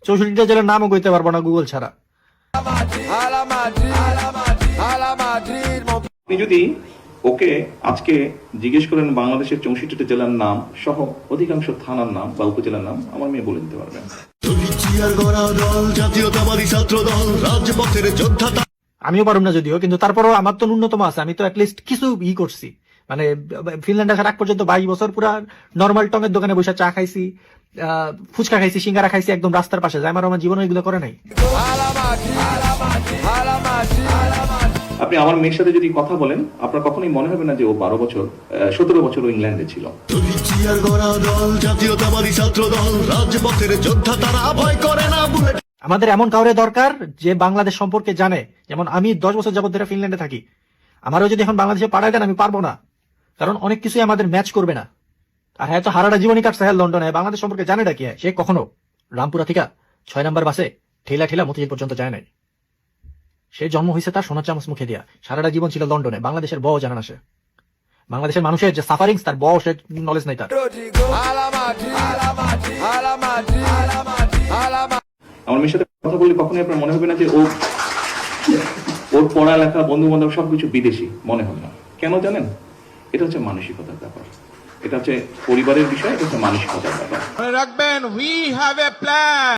64টা জেলার নামও কইতে পারবো না গুগল ছাড়া। আপনি যদি ওকে আজকে জিজ্ঞেস করেন বাংলাদেশের 64টা জেলার নাম সহ অধিকাংশ থানার নাম বা উপজেলার নাম, আমার মেয়ে বলে দিতে পারবেন। আমিও পারুম না যদিও, কিন্তু তারপরও আমার তো ন্যূনতম আছে, আমি তো অ্যাটলিস্ট কিছু করছি। মানে ফিনল্যান্ড আসার আগ পর্যন্ত 22 বছর পুরা নর্মাল টঙের দোকানে বসে চা খাইছি, ফুচকা খাইছি, সিঙ্গারা খাইছি একদম রাস্তার পাশে। আমার জীবনে এগুলো করে নাই। আপনি আমার মেয়ের সাথে যদি কথা বলেন, আপনার কখনোই মনে হবে না যে ও 12 বছর 17 বছর ও ইংল্যান্ডে ছিল। আমাদের এমন কাউরে দরকার যে বাংলাদেশ সম্পর্কে জানে। যেমন আমি 10 বছর যাবত ধরে ফিনল্যান্ডে থাকি, আমারও যদি এখন বাংলাদেশে পাঠায় দেন আমি পারবো না, কারণ অনেক কিছুই আমাদের ম্যাচ করবে না। আর হ্যাঁ, তো হারাটা জীবনই কাটছে হ্যাঁ লন্ডনে, বাংলাদেশ সম্পর্কে জানে না কি। সে কখনো রামপুরা থেকে 6 নম্বর বাসে ঠেলা ঠেলা মতিঝিল পর্যন্ত যায় নাই। সে জন্ম হয়েছে তার সোনার চামচ মুখে দিয়া, সারাটা জীবন ছিল লন্ডনে, বাংলাদেশের ব জানে না সে। বাংলাদেশের মানুষের যে সাফারিংস তার ব সে নলেজ নাই তার। আমার মেয়ের সাথে কথা বললে কখনোই আপনার মনে হবে না যে ওর পড়ালেখা, বন্ধু বান্ধব সবকিছু বিদেশি মনে হবে না। কেন জানেন? এটা হচ্ছে মানসিকতার ব্যাপার, এটা হচ্ছে পরিবারের বিষয়, এটা হচ্ছে মানসিকতার ব্যাপার। রাখবেন, উই হ্যাভ এ প্ল্যান।